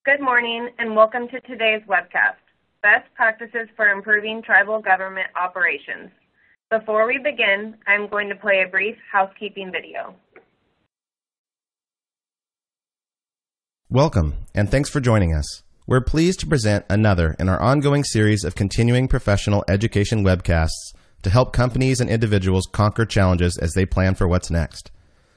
Good morning and welcome to today's webcast, Best Practices for Improving Tribal Government Operations. Before we begin, I'm going to play a brief housekeeping video. Welcome, and thanks for joining us. We're pleased to present another in our ongoing series of continuing professional education webcasts to help companies and individuals conquer challenges as they plan for what's next.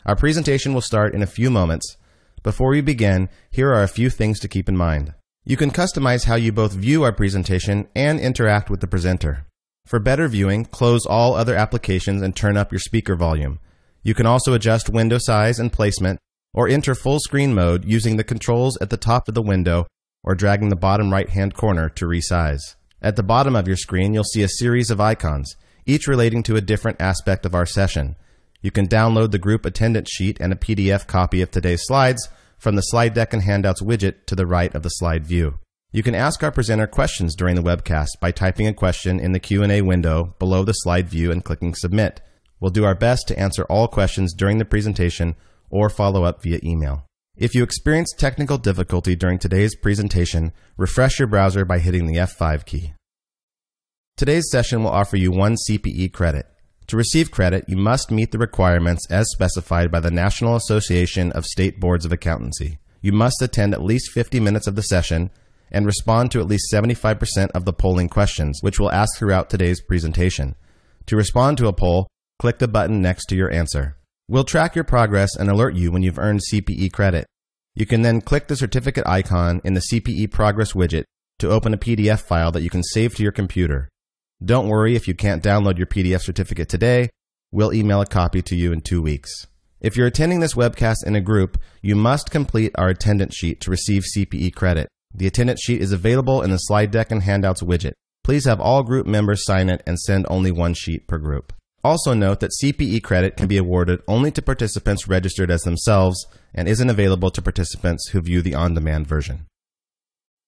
Our presentation will start in a few moments. Before we begin, here are a few things to keep in mind. You can customize how you both view our presentation and interact with the presenter. For better viewing, close all other applications and turn up your speaker volume. You can also adjust window size and placement or enter full screen mode using the controls at the top of the window or dragging the bottom right-hand corner to resize. At the bottom of your screen, you'll see a series of icons, each relating to a different aspect of our session. You can download the group attendance sheet and a PDF copy of today's slides from the slide deck and handouts widget to the right of the slide view. You can ask our presenter questions during the webcast by typing a question in the Q&A window below the slide view and clicking Submit. We'll do our best to answer all questions during the presentation or follow up via email. If you experience technical difficulty during today's presentation, refresh your browser by hitting the F5 key. Today's session will offer you 1 CPE credit. To receive credit, you must meet the requirements as specified by the National Association of State Boards of Accountancy. You must attend at least 50 minutes of the session and respond to at least 75% of the polling questions, which we'll ask throughout today's presentation. To respond to a poll, click the button next to your answer. We'll track your progress and alert you when you've earned CPE credit. You can then click the certificate icon in the CPE Progress widget to open a PDF file that you can save to your computer. Don't worry if you can't download your PDF certificate today. We'll email a copy to you in 2 weeks. If you're attending this webcast in a group, you must complete our attendance sheet to receive CPE credit. The attendance sheet is available in the slide deck and handouts widget. Please have all group members sign it and send only 1 sheet per group. Also note that CPE credit can be awarded only to participants registered as themselves and isn't available to participants who view the on-demand version.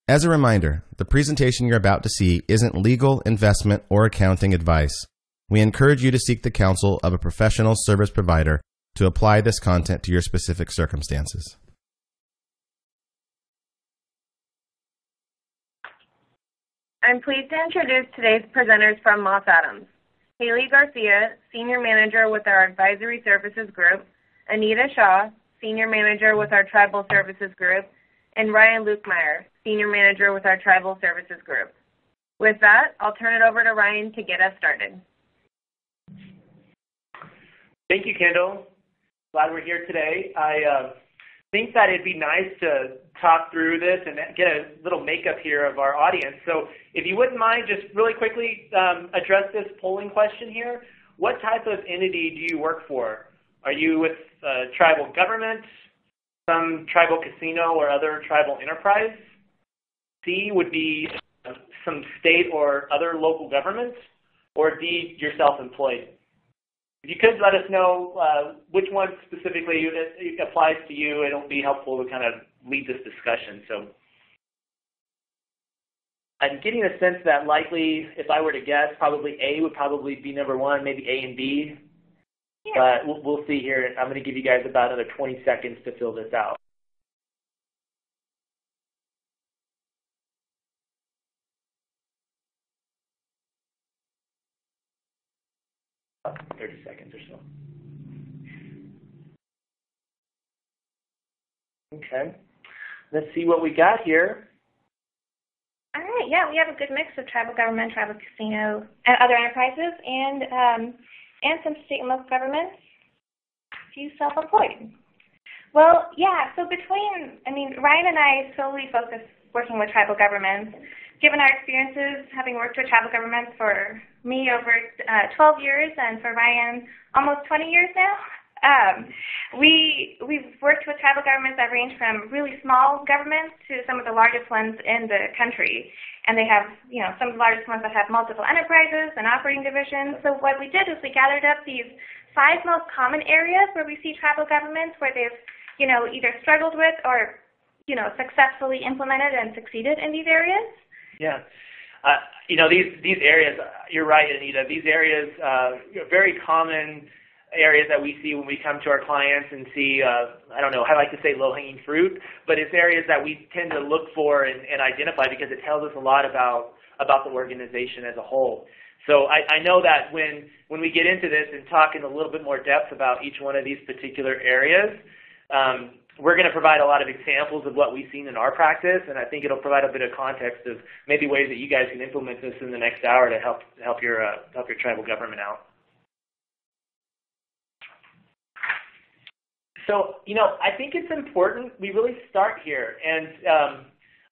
As a reminder, the presentation you're about to see isn't legal, investment, or accounting advice. We encourage you to seek the counsel of a professional service provider to apply this content to your specific circumstances. I'm pleased to introduce today's presenters from Moss Adams. Halie Garcia, Senior Manager with our Advisory Services Group, Anita Shah, Senior Manager with our Tribal Services Group, and Ryan Luetkemeyer, Senior Manager with our Tribal Services Group. With that, I'll turn it over to Ryan to get us started. Thank you, Kendall. Glad we're here today. I think that it'd be nice to talk through this and get a little makeup here of our audience. So if you wouldn't mind just really quickly address this polling question here. What type of entity do you work for? Are you with tribal government, some tribal casino or other tribal enterprise? C would be some state or other local government, or D, you're self-employed. If you could let us know which one specifically applies to you, it'll be helpful to kind of lead this discussion. So I'm getting a sense that likely, if I were to guess, probably A would probably be number 1, maybe A and B. Yeah. But we'll see here. I'm going to give you guys about another 20 seconds to fill this out. About 30 seconds or so. Okay. Let's see what we got here. All right. Yeah, we have a good mix of tribal government, tribal casino, and other enterprises, and some state and local governments, a few self-employed. Well, yeah, so Ryan and I solely focus working with tribal governments. Given our experiences, having worked with tribal governments for me over 12 years and for Ryan almost 20 years now, we've worked with tribal governments that range from really small governments to some of the largest ones in the country. And they have, some of the largest ones that have multiple enterprises and operating divisions. So what we did is we gathered up these 5 most common areas where we see tribal governments where they've, either struggled with or, successfully implemented and succeeded in these areas. Yeah. These areas, you're right, Anita, these areas are very common areas that we see when we come to our clients and see, I don't know, I like to say low-hanging fruit, but it's areas that we tend to look for and identify because it tells us a lot about the organization as a whole. So I know that when we get into this and talk in a little bit more depth about each one of these particular areas, we're going to provide a lot of examples of what we've seen in our practice, and I think it'll provide a bit of context of maybe ways that you guys can implement this in the next hour to help your tribal government out. So, I think it's important we really start here, and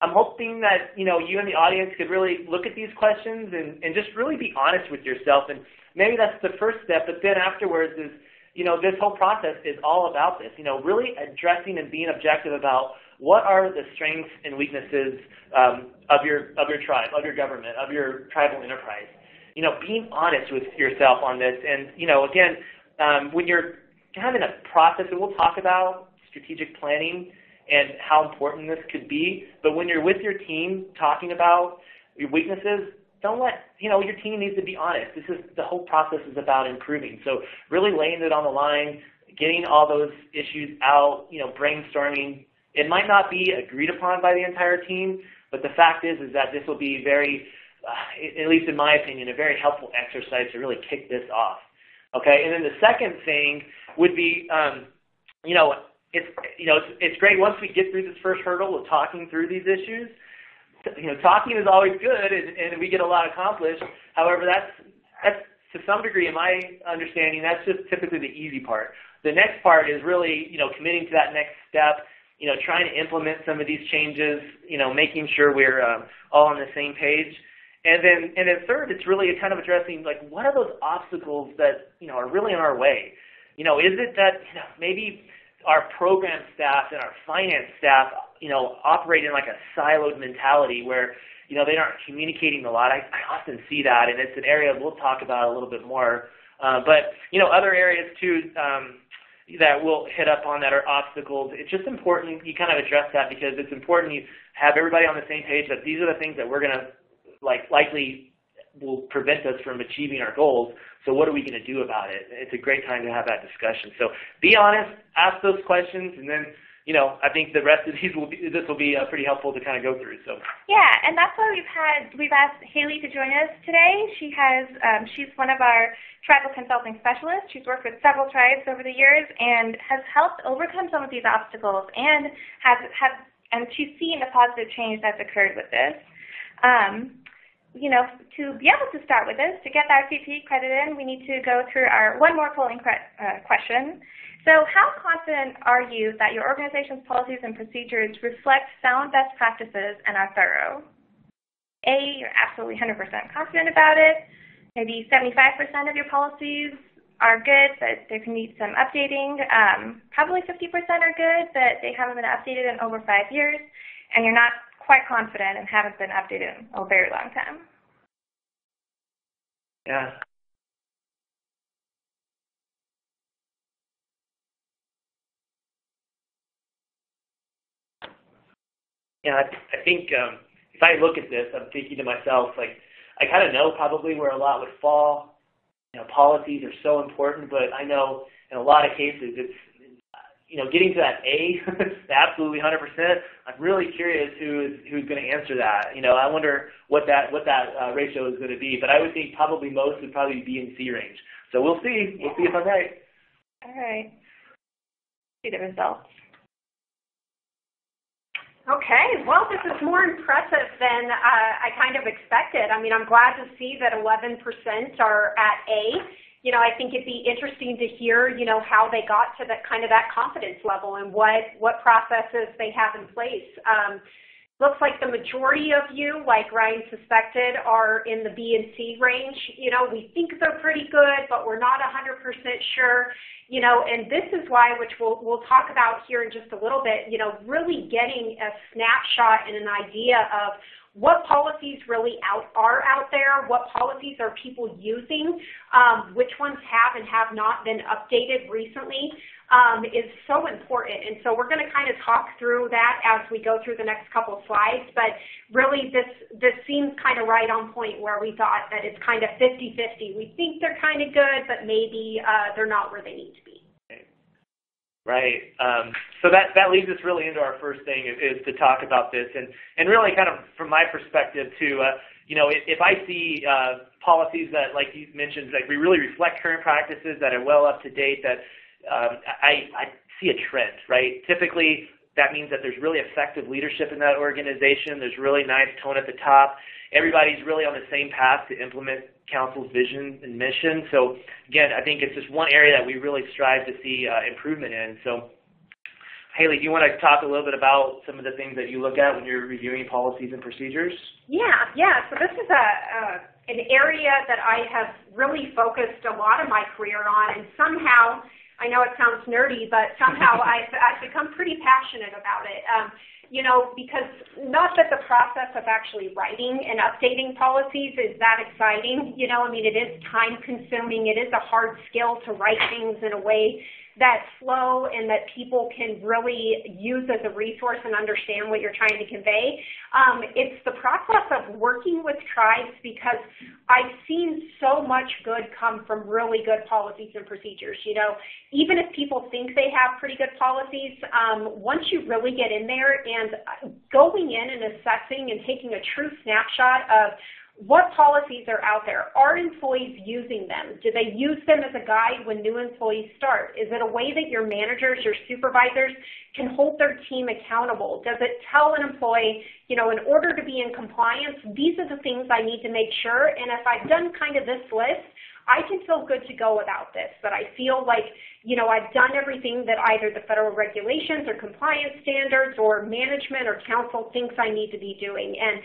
I'm hoping that, you and the audience could really look at these questions and just really be honest with yourself, and maybe that's the first step, but then afterwards is, this whole process is all about this, really addressing and being objective about what are the strengths and weaknesses of your tribe, of your government, of your tribal enterprise. Being honest with yourself on this. And, again, when you're having a process, and we'll talk about strategic planning and how important this could be, but when you're with your team talking about your weaknesses, don't let, your team needs to be honest. The whole process is about improving. So really laying it on the line, getting all those issues out, brainstorming. It might not be agreed upon by the entire team, but the fact is that this will be very, at least in my opinion, a very helpful exercise to really kick this off. Okay, and then the second thing would be, it's great once we get through this first hurdle of talking through these issues. Talking is always good, and we get a lot accomplished. However, that's to some degree, in my understanding, that's just typically the easy part. The next part is really, committing to that next step, trying to implement some of these changes, making sure we're all on the same page. And then third, it's really kind of addressing, like, what are those obstacles that, are really in our way? Is it that, maybe our program staff and our finance staff, operate in like a siloed mentality where, they aren't communicating a lot. I often see that, and it's an area we'll talk about a little bit more. But, other areas too that we'll hit up on that are obstacles. It's just important you kind of address that because it's important you have everybody on the same page that these are the things that we're going to, likely will prevent us from achieving our goals. So what are we going to do about it? It's a great time to have that discussion. So be honest, ask those questions, and then, I think the rest of this will be pretty helpful to kind of go through. So yeah, and that's why we've asked Halie to join us today. She's one of our tribal consulting specialists. She's worked with several tribes over the years and has helped overcome some of these obstacles, and she's seen the positive change that's occurred with this. To be able to start with this, to get our CP credit in, we need to go through our one more polling question. So how confident are you that your organization's policies and procedures reflect sound best practices and are thorough? A, you're absolutely 100% confident about it. Maybe 75% of your policies are good, but they can need some updating. Probably 50% are good, but they haven't been updated in over 5 years. And you're not quite confident and haven't been updated in a very long time. Yeah. Yeah, I think if I look at this, I'm thinking to myself, I kind of know probably where a lot would fall. Policies are so important, but I know in a lot of cases it's, getting to that A, absolutely 100%. I'm really curious who's going to answer that. I wonder what that ratio is going to be. But I would think probably most would probably be in C range. So we'll see. We'll see if I'm right. All right. See the results. Okay, well, this is more impressive than I kind of expected. I mean, I'm glad to see that 11% are at A. I think it'd be interesting to hear, how they got to that kind of that confidence level and what processes they have in place. Looks like the majority of you, like Ryan suspected, are in the B and C range. We think they're pretty good, but we're not 100% sure. And this is why, which we'll talk about here in just a little bit, really getting a snapshot and an idea of what policies really are out there, what policies are people using, which ones have and have not been updated recently, is so important. And so we're going to kind of talk through that as we go through the next couple of slides. But really, this seems kind of right on point where we thought that it's kind of 50-50. We think they're kind of good, but maybe they're not where they need to be. Right. So that leads us really into our first thing is to talk about this, and really kind of from my perspective too. If I see policies that, like you mentioned, like we really reflect current practices that are well up to date, that I see a trend. Right. Typically, that means that there's really effective leadership in that organization. There's really nice tone at the top. Everybody's really on the same path to implement council's vision and mission. So again, I think it's just one area that we really strive to see improvement in. So Halie, do you want to talk a little bit about some of the things that you look at when you're reviewing policies and procedures? Yeah. So this is an area that I have really focused a lot of my career on, and somehow, I know it sounds nerdy, but somehow I've become pretty passionate about it. Because not that the process of actually writing and updating policies is that exciting. It is time consuming. It is a hard skill to write things in a way that's slow and that people can really use as a resource and understand what you're trying to convey. It's the process of working with tribes, because I've seen so much good come from really good policies and procedures. Even if people think they have pretty good policies, once you really get in there and going in and assessing and taking a true snapshot of what policies are out there? Are employees using them? Do they use them as a guide when new employees start? Is it a way that your managers, your supervisors can hold their team accountable? Does it tell an employee, in order to be in compliance, these are the things I need to make sure, and if I've done kind of this list, I can feel good to go about this, that I feel like, I've done everything that either the federal regulations or compliance standards or management or council thinks I need to be doing. And,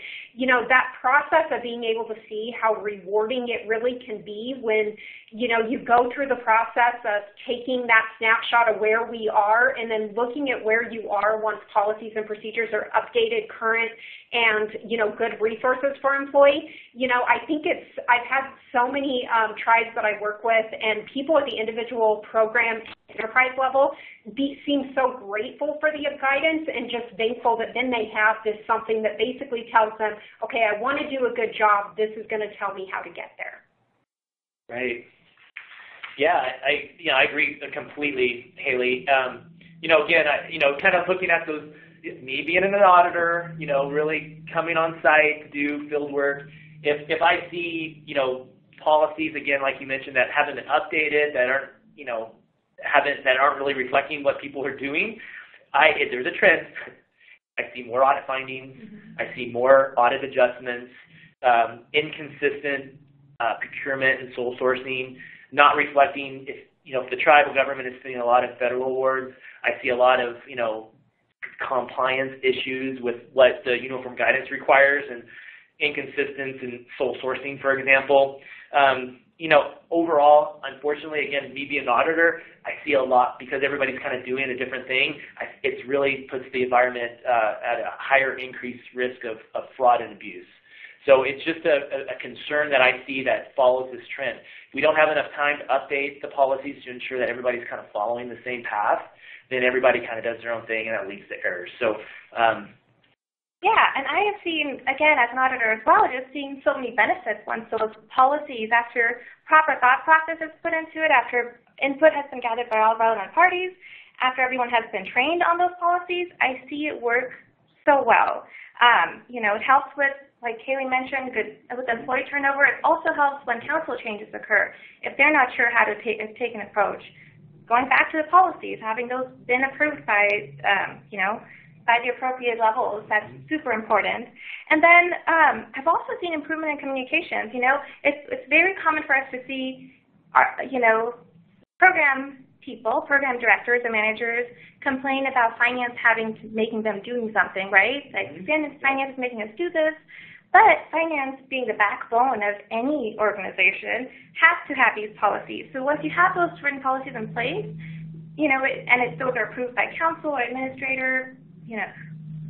that process of being able to see how rewarding it really can be when, you go through the process of taking that snapshot of where we are and then looking at where you are once policies and procedures are updated, current, and, good resources for employees. I think I've had so many tribes that I work with, and people at the individual program enterprise level seem so grateful for the guidance and just thankful that then they have this something that basically tells them, okay, I want to do a good job. This is going to tell me how to get there. Right. Yeah, I agree completely, Halie. Again, kind of looking at those, me being an auditor, really coming on site to do field work. If I see, policies, again, like you mentioned, that haven't been updated, that aren't, that aren't really reflecting what people are doing, there's a trend. I see more audit findings. Mm-hmm. I see more audit adjustments, inconsistent procurement and sole sourcing, not reflecting if the tribal government is seeing a lot of federal awards. I see a lot of, compliance issues with what the uniform guidance requires and inconsistence in sole sourcing, for example. Overall, unfortunately, again, me being an auditor, I see a lot because everybody's kind of doing a different thing. It really puts the environment at a higher increased risk of fraud and abuse. So it's just a concern that I see that follows this trend. We don't have enough time to update the policies to ensure that everybody's kind of following the same path. Then everybody kind of does their own thing, and that leads to errors. So, yeah, and I have seen, again, as an auditor as well, just seeing so many benefits once those policies, after proper thought process is put into it, after input has been gathered by all relevant parties, after everyone has been trained on those policies, I see it work so well. It helps with, like Halie mentioned, with employee turnover. It also helps when council changes occur. If they're not sure how to take an approach, going back to the policies, having those been approved by, by the appropriate levels, that's super important. And then I've also seen improvement in communications. It's very common for us to see, program people, program directors and managers complain about finance making them doing something, right? Like, finance is making us do this. But finance, being the backbone of any organization, has to have these policies. So once you have those written policies in place, those are approved by council or administrator,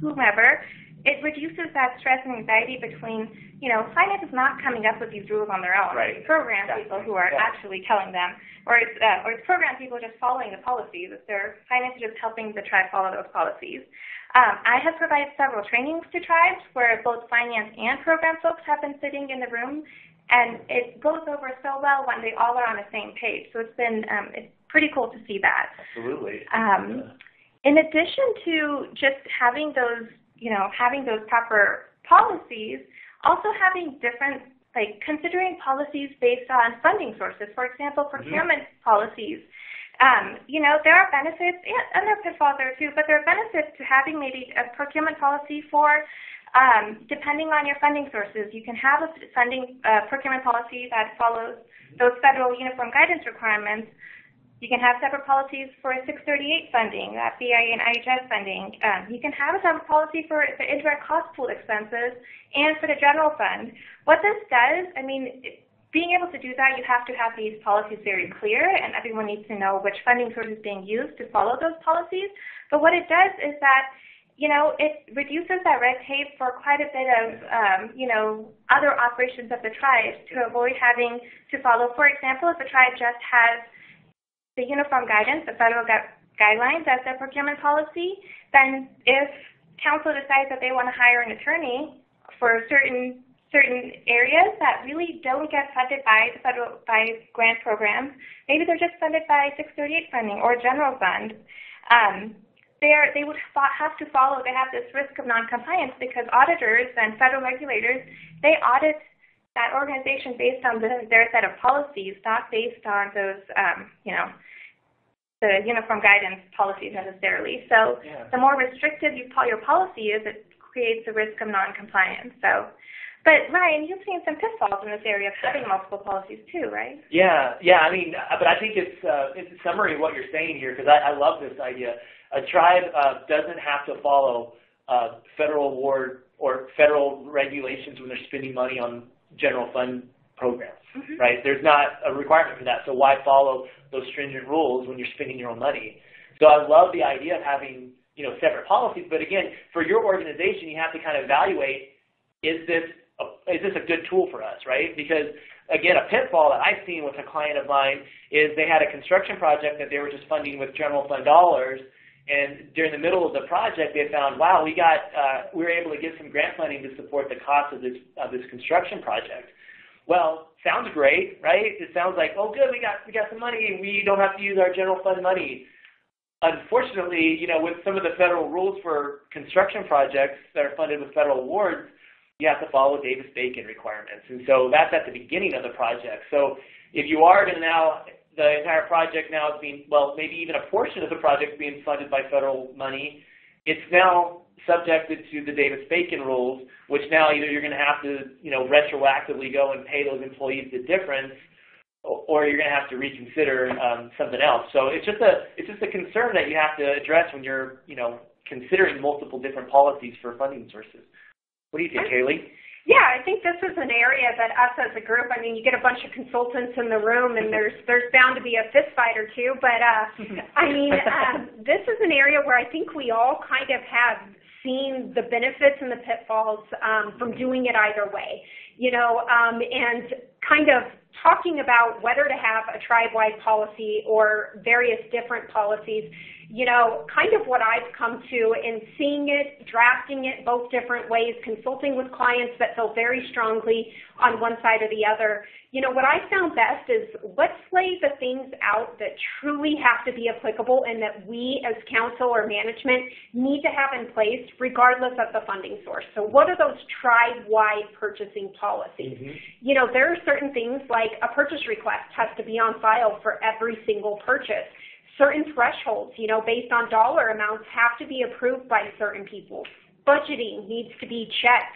whomever, it reduces that stress and anxiety between, finance is not coming up with these rules on their own. Right. It's program people who are actually telling them, or it's program people just following the policies. It's their finance is just helping the tribe follow those policies. I have provided several trainings to tribes where both finance and program folks have been sitting in the room, and it goes over so well when they all are on the same page. So it's been it's pretty cool to see that. Absolutely. In addition to just having those, having those proper policies, also having different, considering policies based on funding sources. For example, procurement policies. There are benefits, and there are pitfalls there too, but there are benefits to having maybe a procurement policy for, depending on your funding sources. You can have a procurement policy that follows those federal uniform guidance requirements. You can have separate policies for 638 funding, that BIA and IHS funding. You can have a separate policy for the indirect cost pool expenses and for the general fund. What this does, being able to do that, you have to have these policies very clear, and everyone needs to know which funding source is being used to follow those policies. But what it does is that, it reduces that red tape for quite a bit of, other operations of the tribes to avoid having to follow. For example, if the tribe just has the uniform guidance, the federal guidelines as their procurement policy, then if council decides that they want to hire an attorney for certain areas that really don't get funded by grant programs, maybe they're just funded by 638 funding or general fund, they would have to follow, they have this risk of noncompliance because auditors and federal regulators, they audit that organization based on their set of policies, not based on those, the uniform guidance policies necessarily. So the more restrictive your policy is, it creates a risk of noncompliance. But Ryan, you've seen some pitfalls in this area of having multiple policies too, right? Yeah. But I think it's a summary of what you're saying here, because I love this idea. A tribe doesn't have to follow federal award or federal regulations when they're spending money on general fund programs, right? There's not a requirement for that, so why follow those stringent rules when you're spending your own money? So I love the idea of having, separate policies, but again, for your organization, you have to kind of evaluate, is this a good tool for us, right? Because, again, a pitfall that I've seen with a client of mine is they had a construction project that they were just funding with general fund dollars, and during the middle of the project, they found, wow, we were able to get some grant funding to support the cost of this construction project. Well, sounds great, right? It sounds like, oh, good, we got some money, and we don't have to use our general fund money. Unfortunately, with some of the federal rules for construction projects that are funded with federal awards, you have to follow Davis-Bacon requirements, and so that's at the beginning of the project. So if you are going to now, the entire project now is being, maybe even a portion of the project being funded by federal money, it's now subjected to the Davis-Bacon rules, which now either you're going to have to, retroactively go and pay those employees the difference, or you're going to have to reconsider something else. So it's just a concern that you have to address when you're, considering multiple different policies for funding sources. What do you think, Halie? Yeah, I think this is an area that us as a group, you get a bunch of consultants in the room, and there's bound to be a fist fight or two, but this is an area where I think we all kind of have seen the benefits and the pitfalls from doing it either way, and kind of talking about whether to have a tribe-wide policy or various different policies. Kind of what I've come to in seeing it, drafting it both different ways, consulting with clients that feel very strongly on one side or the other. What I found best is let's lay the things out that truly have to be applicable and that we as council or management need to have in place regardless of the funding source. So what are those tribe-wide purchasing policies? There are certain things like a purchase request has to be on file for every single purchase. Certain thresholds, based on dollar amounts have to be approved by certain people. Budgeting needs to be checked.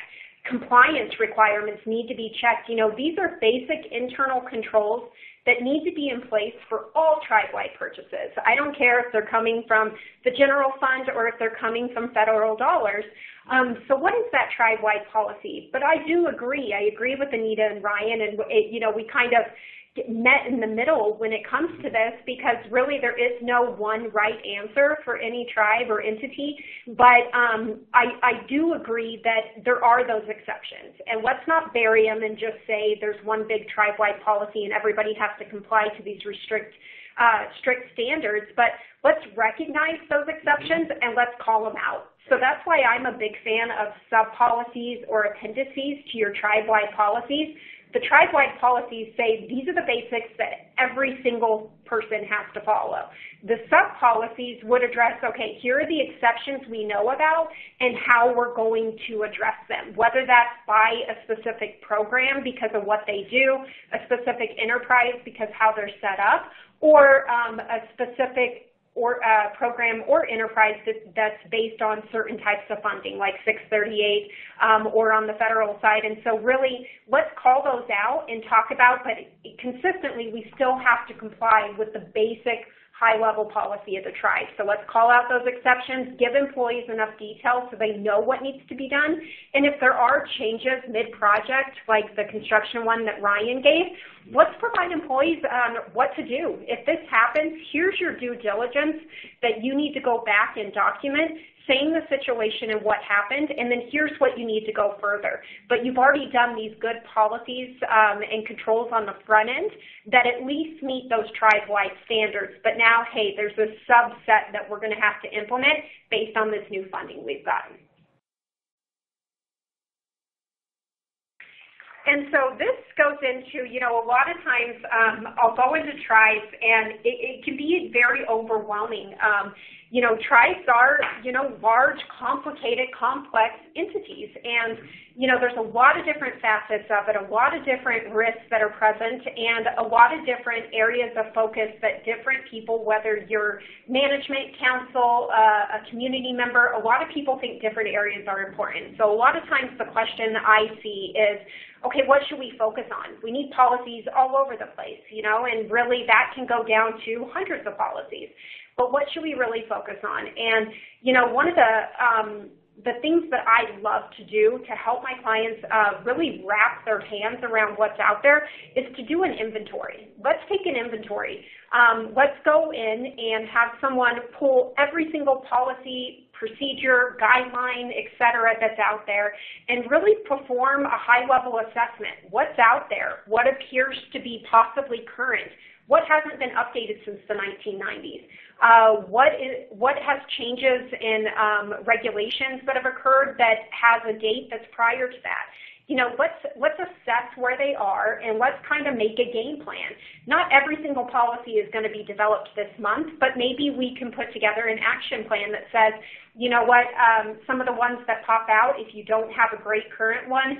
Compliance requirements need to be checked. These are basic internal controls that need to be in place for all tribe-wide purchases. I don't care if they're coming from the general fund or if they're coming from federal dollars. So what is that tribe-wide policy? But I do agree. I agree with Anita and Ryan, and we kind of met in the middle when it comes to this, because really there is no one right answer for any tribe or entity. But I do agree that there are those exceptions. And let's not bury them and just say there's one big tribe-wide policy and everybody has to comply to these strict standards. But let's recognize those exceptions and let's call them out. So that's why I'm a big fan of sub-policies or appendices to your tribe-wide policies. The tribe-wide policies say these are the basics that every single person has to follow. The sub-policies would address, okay, here are the exceptions we know about and how we're going to address them, whether that's by a specific program because of what they do, a specific enterprise because how they're set up, or a specific program or enterprise that's based on certain types of funding, like 638 or on the federal side. And so really, let's call those out and talk about, but consistently, we still have to comply with the basic high-level policy of the tribe. So let's call out those exceptions, give employees enough detail so they know what needs to be done. And if there are changes mid-project, like the construction one that Ryan gave, let's provide employees what to do. If this happens, here's your due diligence that you need to go back and document, saying the situation and what happened, and then here's what you need to go further. But you've already done these good policies and controls on the front end that at least meet those tribe-wide standards. But now, hey, there's a subset that we're going to have to implement based on this new funding we've gotten. And so this goes into, a lot of times I'll go into tribes and it can be very overwhelming. Tribes are, large, complicated, complex entities. And, there's a lot of different facets of it, a lot of different risks that are present, and a lot of different areas of focus that different people, whether you're management, council, a community member, a lot of people think different areas are important. So a lot of times the question I see is, okay, what should we focus on? We need policies all over the place, and really that can go down to hundreds of policies. But what should we really focus on? And, one of the things that I love to do to help my clients really wrap their hands around what's out there is to do an inventory. Let's take an inventory. Let's go in and have someone pull every single policy, procedure, guideline, et cetera, that's out there and really perform a high-level assessment. What's out there? What appears to be possibly current? What hasn't been updated since the 1990s? What has changes in regulations that have occurred that has a date that's prior to that? Let's assess where they are and let's kind of make a game plan. Not every single policy is going to be developed this month, but maybe we can put together an action plan that says, some of the ones that pop out, if you don't have a great current one,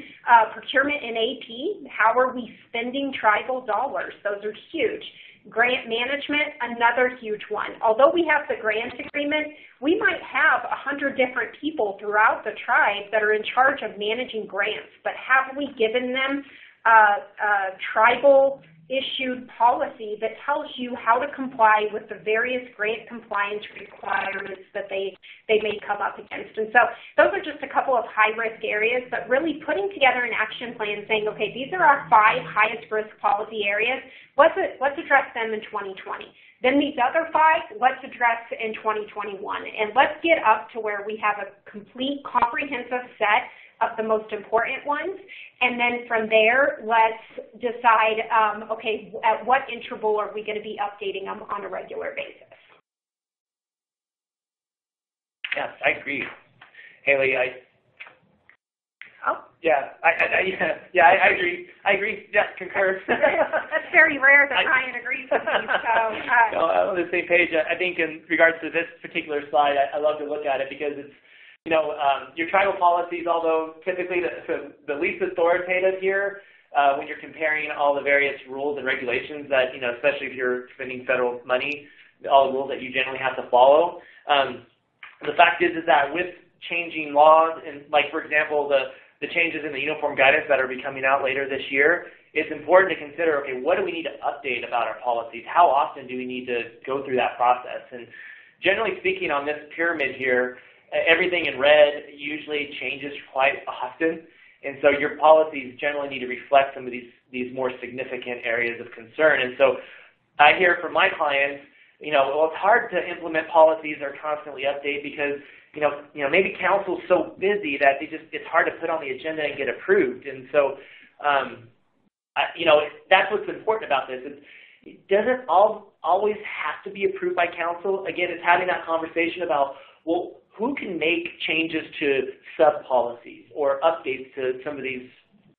procurement and AP, how are we spending tribal dollars? Those are huge. Grant management, another huge one. Although we have the grant agreement, we might have 100 different people throughout the tribe that are in charge of managing grants, but have we given them a tribal issued policy that tells you how to comply with the various grant compliance requirements that they may come up against? And so those are just a couple of high-risk areas, but really putting together an action plan saying, okay, these are our 5 highest-risk policy areas. Let's address them in 2020. Then these other 5, let's address in 2021. And let's get up to where we have a complete, comprehensive set of the most important ones. And then from there, let's decide, okay, at what interval are we going to be updating them on a regular basis? Yes, I agree. Halie, I agree. I agree. Yeah, concur. That's very rare that Ryan agrees with me. So, I'm on the same page. I think in regards to this particular slide, I love to look at it because it's, your tribal policies, although typically the least authoritative here, when you're comparing all the various rules and regulations that, especially if you're spending federal money, all the rules that you generally have to follow. The fact is that with changing laws, and like, for example, the changes in the uniform guidance that are be coming out later this year, it's important to consider, okay, what do we need to update about our policies? How often do we need to go through that process? And generally speaking, on this pyramid here, everything in red usually changes quite often, and so your policies generally need to reflect some of these these more significant areas of concern. And so I hear from my clients, well, it's hard to implement policies that are constantly updated because, maybe council's so busy that it's hard to put on the agenda and get approved. And so, that's what's important about this. It doesn't always have to be approved by council. Again, it's having that conversation about, well, who can make changes to sub-policies or updates to some of these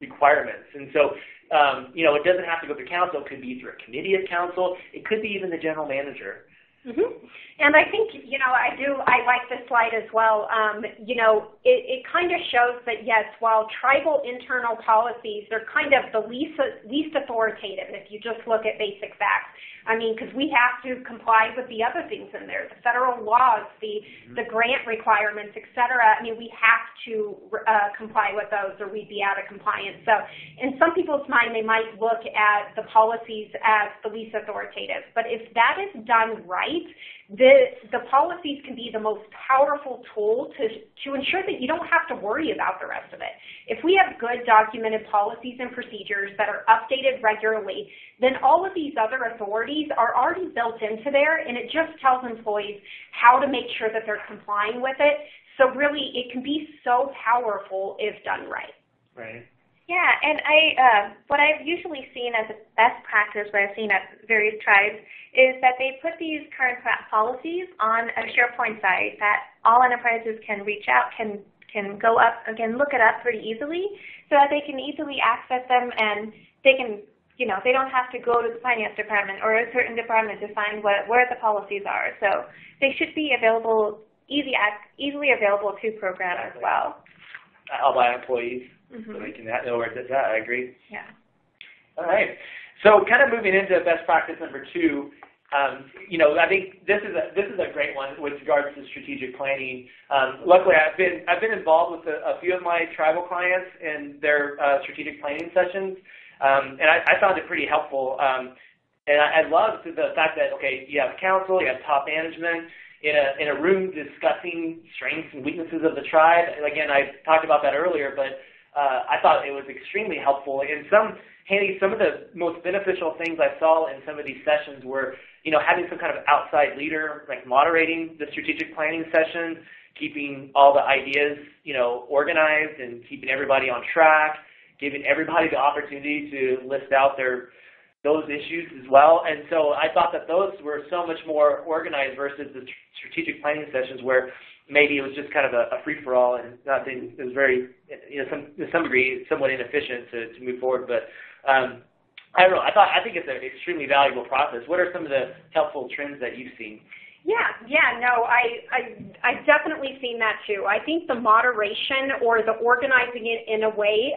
requirements? And so, it doesn't have to go through council. It could be through a committee of council. It could be even the general manager. Mm-hmm. And I think, I like this slide as well. It kind of shows that, yes, while tribal internal policies are kind of the least authoritative, if you just look at basic facts. I mean, because we have to comply with the other things in there, the federal laws, the grant requirements, et cetera. I mean, we have to comply with those or we'd be out of compliance. So in some people's mind, they might look at the policies as the least authoritative. But if that is done right, the policies can be the most powerful tool to ensure that you don't have to worry about the rest of it. If we have good documented policies and procedures that are updated regularly, then all of these other authorities are already built into there, and it just tells employees how to make sure that they're complying with it. So really, it can be so powerful if done right. Right. Yeah, and what I've usually seen as a best practice, what I've seen at various tribes, is that they put these current policies on a SharePoint site that all enterprises can reach out, can go up, again, look it up pretty easily, so that they can easily access them, and they can, they don't have to go to the finance department or a certain department to find where the policies are. So they should be available, easily available to program as well. All by employees. Mm-hmm. So they can know where it's at. I agree. Yeah. All right. So kind of moving into best practice number 2, I think this is a great one with regards to strategic planning. Luckily, I've been involved with a few of my tribal clients in their strategic planning sessions, and I found it pretty helpful. And I loved the fact that, okay, you have council, you have top management in a room discussing strengths and weaknesses of the tribe. And again, I talked about that earlier, but I thought it was extremely helpful. And some of the most beneficial things I saw in some of these sessions were, having some kind of outside leader, like moderating the strategic planning session, keeping all the ideas, organized and keeping everybody on track, giving everybody the opportunity to list out those issues as well. And so I thought that those were so much more organized versus the strategic planning sessions where maybe it was just kind of a free-for-all and nothing. It was very, to some degree, somewhat inefficient to move forward. But I don't know. I think it's an extremely valuable process. What are some of the helpful trends that you've seen? I've definitely seen that too. I think the moderation or the organizing it in a way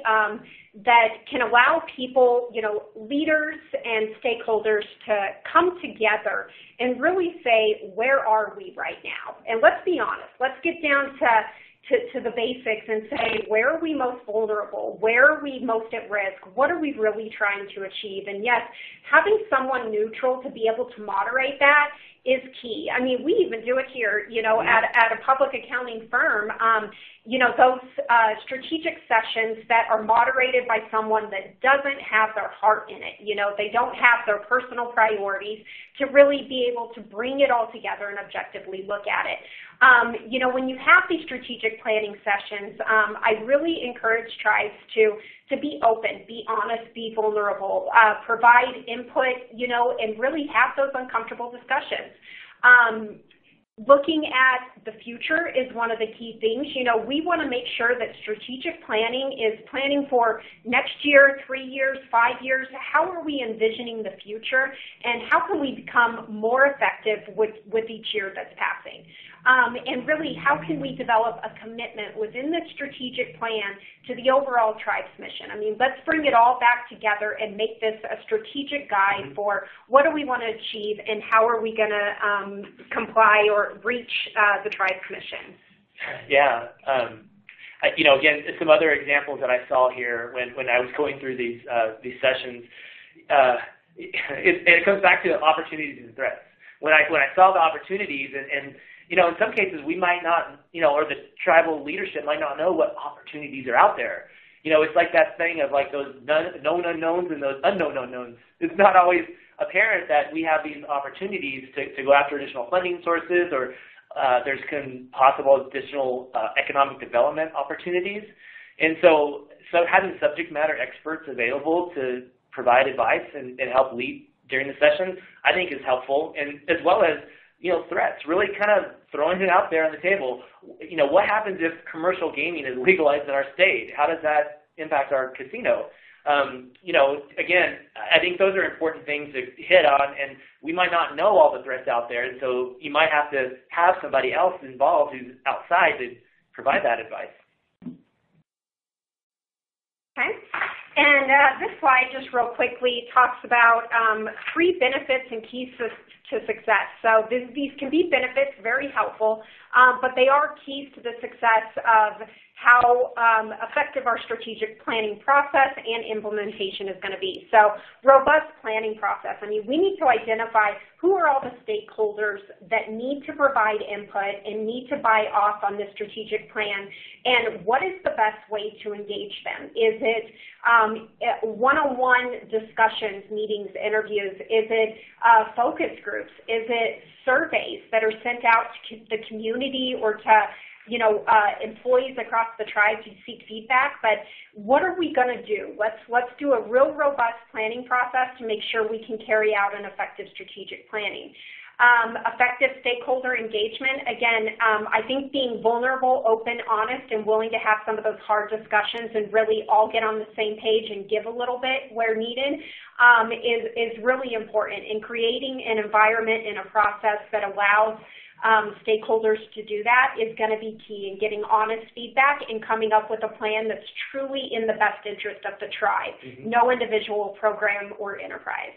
that can allow people, leaders and stakeholders to come together and really say, where are we right now? And let's be honest. Let's get down to the basics and say, where are we most vulnerable? Where are we most at risk? What are we really trying to achieve? And yes, having someone neutral to be able to moderate that is key. I mean, we even do it here, at a public accounting firm. Those strategic sessions that are moderated by someone that doesn't have their heart in it. They don't have their personal priorities to really be able to bring it all together and objectively look at it. When you have these strategic planning sessions, I really encourage tribes to be open, be honest, be vulnerable, provide input, and really have those uncomfortable discussions. Looking at the future is one of the key things. We want to make sure that strategic planning is planning for next year, 3 years, 5 years. How are we envisioning the future, and how can we become more effective with each year that's passing? And really, how can we develop a commitment within the strategic plan to the overall tribe's mission? I mean, let's bring it all back together and make this a strategic guide for what do we want to achieve and how are we going to comply or reach the tribe's mission. Yeah. Again, some other examples that I saw here when I was going through these sessions, it comes back to opportunities and threats. When I saw the opportunities and in some cases we might not, or the tribal leadership might not know what opportunities are out there. it's like that thing of like those known unknowns and those unknown unknowns. It's not always apparent that we have these opportunities to go after additional funding sources, or there's possible additional economic development opportunities. And so having subject matter experts available to provide advice and help lead during the session, I think is helpful, and as well as threats, really kind of throwing it out there on the table. What happens if commercial gaming is legalized in our state? How does that impact our casino? Again, I think those are important things to hit on, and we might not know all the threats out there, and so you might have to have somebody else involved who's outside to provide that advice. Okay. And this slide just real quickly talks about 3 benefits and keys to success. So these can be benefits, very helpful, but they are keys to the success of how effective our strategic planning process and implementation is going to be. So robust planning process. I mean, we need to identify who are all the stakeholders that need to provide input and need to buy off on this strategic plan, and what is the best way to engage them? Is it one-on-one discussions, meetings, interviews? Is it focus groups? Is it surveys that are sent out to the community or to employees across the tribe to seek feedback? But what are we going to do? Let's do a real robust planning process to make sure we can carry out an effective strategic planning. Effective stakeholder engagement. Again, I think being vulnerable, open, honest, and willing to have some of those hard discussions and really all get on the same page and give a little bit where needed is really important. In creating an environment and a process that allows stakeholders to do that is going to be key in getting honest feedback and coming up with a plan that's truly in the best interest of the tribe, no individual program or enterprise.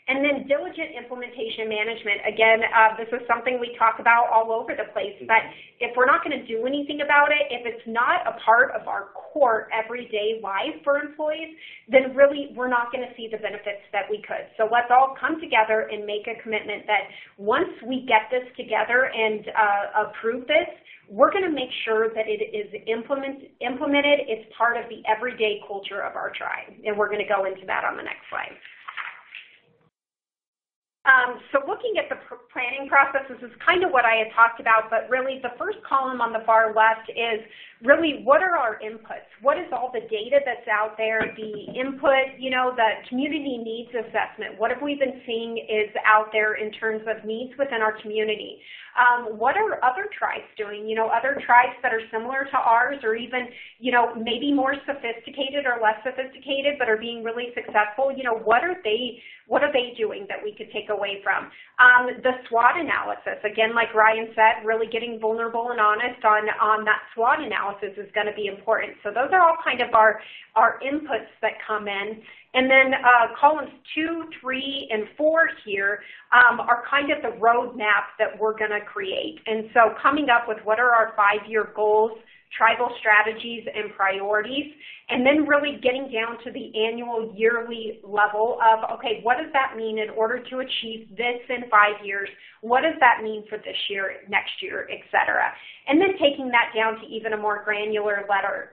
And then diligent implementation management. Again, this is something we talk about all over the place, but if we're not going to do anything about it, if it's not a part of our core everyday life for employees, then really we're not going to see the benefits that we could. So let's all come together and make a commitment that once we get this together and approve this, we're going to make sure that it is implemented. It's part of the everyday culture of our tribe, and we're going to go into that on the next slide. So looking at the planning process, this is kind of what I had talked about, but really the first column on the far left is really what are our inputs? What is all the data that's out there, the input, the community needs assessment? What have we been seeing is out there in terms of needs within our community? What are other tribes doing? Other tribes that are similar to ours, or even, maybe more sophisticated or less sophisticated, but are being really successful. What are they doing that we could take away from? The SWOT analysis, again, like Ryan said, really getting vulnerable and honest on that SWOT analysis is going to be important. So those are all kind of our inputs that come in. And then columns 2, 3, and 4 here are kind of the roadmap that we're going to create. And so coming up with what are our 5-year goals, tribal strategies, and priorities, and then really getting down to the annual, yearly level of, okay, what does that mean in order to achieve this in 5 years? What does that mean for this year, next year, et cetera? And then taking that down to even a more granular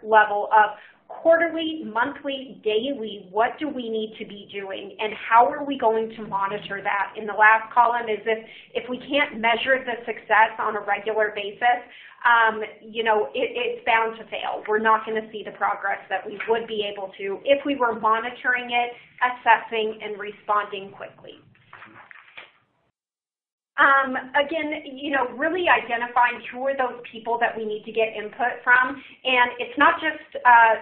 level of quarterly, monthly, daily, what do we need to be doing, and how are we going to monitor that? In the last column is if we can't measure the success on a regular basis, it's bound to fail. We're not going to see the progress that we would be able to if we were monitoring it, assessing, and responding quickly. Again, really identifying who are those people that we need to get input from. And it's not just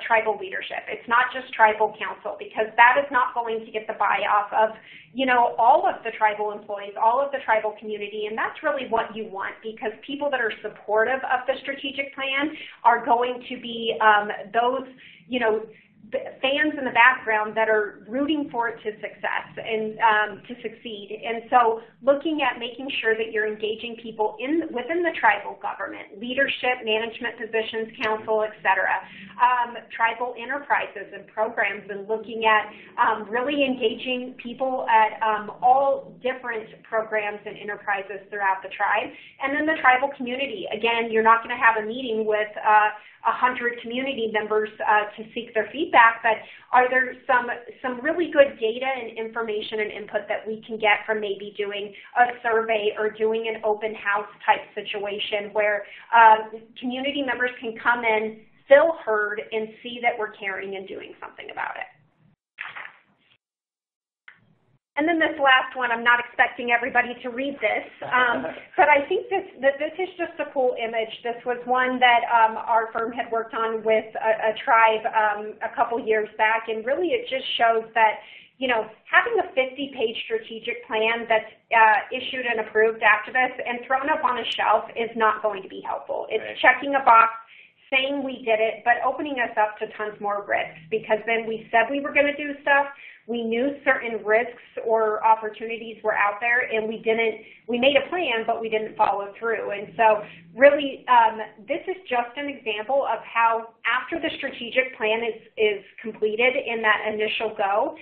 tribal leadership. It's not just tribal council, because that is not going to get the buy-off of, all of the tribal employees, all of the tribal community. And that's really what you want, because people that are supportive of the strategic plan are going to be those, fans in the background that are rooting for it to success and to succeed. And so looking at making sure that you're engaging people within the tribal government, leadership, management positions, council, et cetera, tribal enterprises and programs, and looking at really engaging people at all different programs and enterprises throughout the tribe. And then the tribal community. Again, you're not going to have a meeting with 100 community members to seek their feedback, but are there some really good data and information and input that we can get from maybe doing a survey or doing an open house type situation where community members can come in, feel heard, and see that we're caring and doing something about it. And then this last one, I'm not expecting everybody to read this, but I think this is just a cool image. This was one that our firm had worked on with a tribe a couple years back, and really it just shows that, you know, having a 50-page strategic plan that's issued and approved after this and thrown up on a shelf is not going to be helpful. It's checking a box, saying we did it, but opening us up to tons more risks, because then we said we were going to do stuff. We knew certain risks or opportunities were out there, and we made a plan, but we didn't follow through. And so really, this is just an example of how after the strategic plan is completed in that initial go,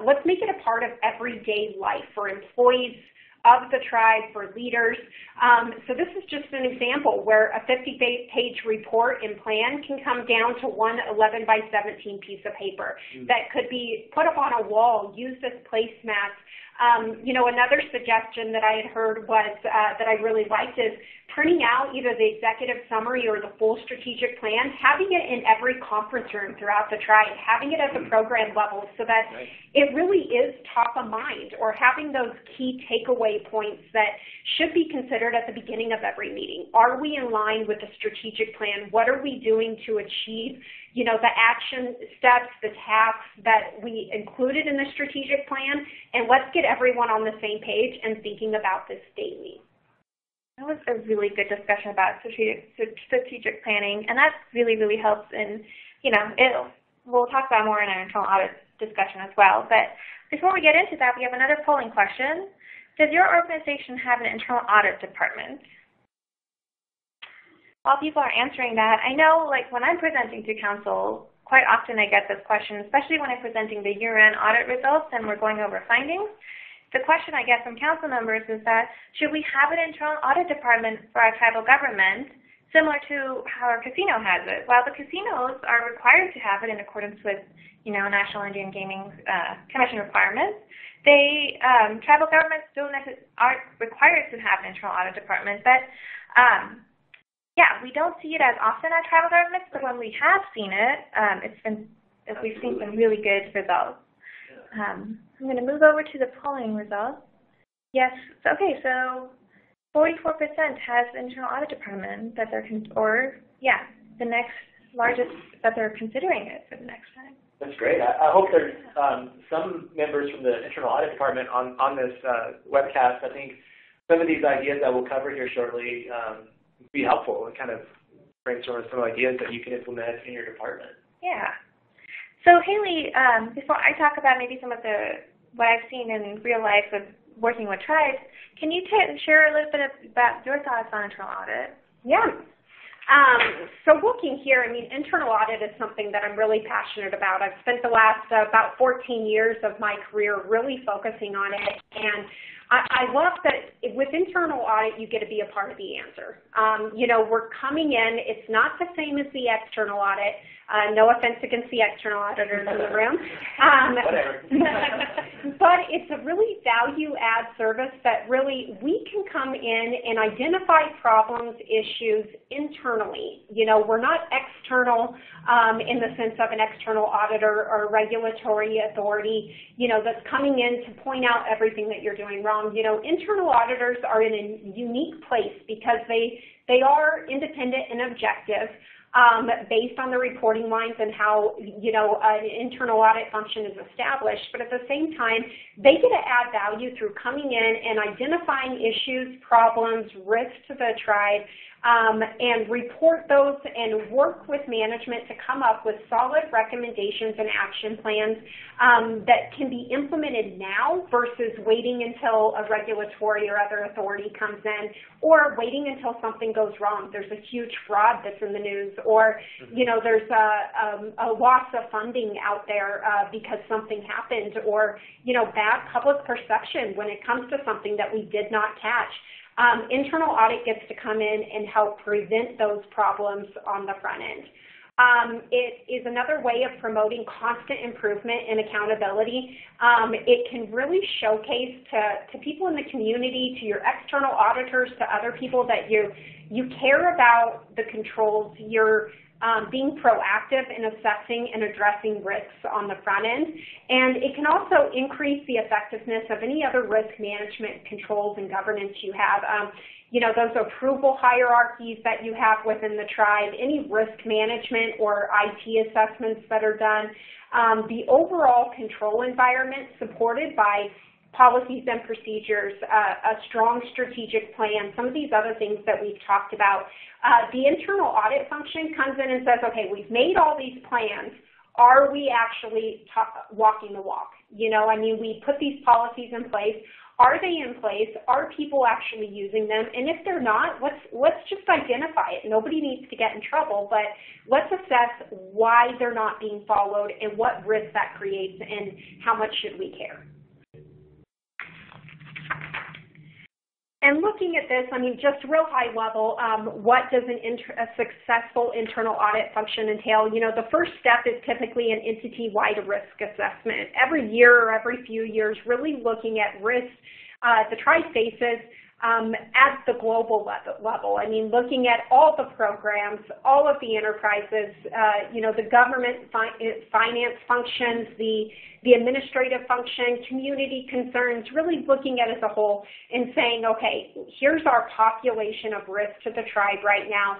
let's make it a part of everyday life for employees of the tribe, for leaders. So this is just an example where a 50-page report and plan can come down to one 11 by 17 piece of paper that could be put up on a wall, used as placemats. You know, another suggestion that I had heard was that I really liked is printing out either the executive summary or the full strategic plan, having it in every conference room throughout the tribe, having it at the program level so that it really is top of mind, or having those key takeaway points that should be considered at the beginning of every meeting. Are we in line with the strategic plan? What are we doing to achieve, you know, the action steps, the tasks that we included in the strategic plan? And let's get everyone on the same page and thinking about this daily. That was a really good discussion about strategic planning, and that really, really helps in, you know, we'll talk about more in our internal audit discussion as well. But before we get into that, we have another polling question. Does your organization have an internal audit department? While people are answering that, I know, like, when I'm presenting to council, quite often I get this question, especially when I'm presenting the year-end audit results and we're going over findings. The question I get from council members is that, should we have an internal audit department for our tribal government, similar to how our casino has it? While the casinos are required to have it in accordance with, you know, National Indian Gaming Commission requirements, they, tribal governments aren't required to have an internal audit department. But, yeah, we don't see it as often at tribal governments, but when we have seen it, we've seen some really good results. I'm going to move over to the polling results. Yes, okay, so 44% has an internal audit department that they're, the next largest that they're considering it for the next time. That's great. I hope there's some members from the internal audit department on this webcast. I think some of these ideas that we'll cover here shortly would be helpful and kind of brainstorm some ideas that you can implement in your department. Yeah. So Halie, before I talk about maybe some of what I've seen in real life with working with tribes, can you share a little bit about your thoughts on internal audit? Yeah. So looking here, I mean, internal audit is something that I'm really passionate about. I've spent the last about 14 years of my career really focusing on it, and I love that with internal audit, you get to be a part of the answer. You know, we're coming in, it's not the same as the external audit. No offense against the external auditors in the room. But it's a really value-add service that really we can come in and identify problems, issues internally. You know, we're not external in the sense of an external auditor or regulatory authority, you know, that's coming in to point out everything that you're doing wrong. You know, internal auditors are in a unique place because they are independent and objective. Based on the reporting lines and how, you know, an internal audit function is established. But at the same time, they get to add value through coming in and identifying issues, problems, risks to the tribe, and report those and work with management to come up with solid recommendations and action plans that can be implemented now versus waiting until a regulatory or other authority comes in, or waiting until something goes wrong. There's a huge fraud that's in the news, or, you know, there's a loss of funding out there because something happened, or, you know, bad public perception when it comes to something that we did not catch. Internal audit gets to come in and help prevent those problems on the front end. It is another way of promoting constant improvement and accountability. It can really showcase to people in the community, to your external auditors, to other people that you care about the controls. You're being proactive in assessing and addressing risks on the front end. And it can also increase the effectiveness of any other risk management controls and governance you have. You know, those approval hierarchies that you have within the tribe, any risk management or IT assessments that are done, the overall control environment supported by policies and procedures, a strong strategic plan, some of these other things that we've talked about. The internal audit function comes in and says, okay, we've made all these plans. Are we actually walking the walk? You know, I mean, we put these policies in place. Are they in place? Are people actually using them? And if they're not, let's just identify it. Nobody needs to get in trouble, but let's assess why they're not being followed and what risk that creates and how much should we care. And looking at this, I mean, just real high level, what does a successful internal audit function entail? You know, the first step is typically an entity-wide risk assessment. Every year or every few years, really looking at risks the tribe faces at the global level. I mean, looking at all the programs, all of the enterprises, you know, the government finance functions, the administrative function, community concerns, really looking at it as a whole and saying, okay, here's our population of risk to the tribe right now.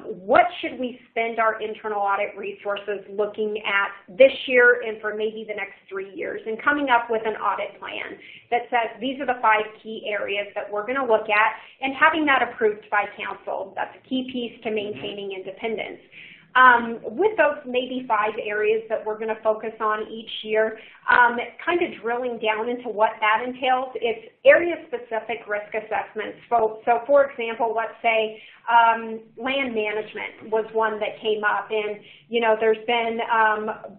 What should we spend our internal audit resources looking at this year and for maybe the next 3 years, and coming up with an audit plan that says these are the 5 key areas that we're going to look at, and having that approved by council. That's a key piece to maintaining independence. With those maybe 5 areas that we're going to focus on each year, kind of drilling down into what that entails, it's area-specific risk assessments. So for example, let's say land management was one that came up, and you know, there's been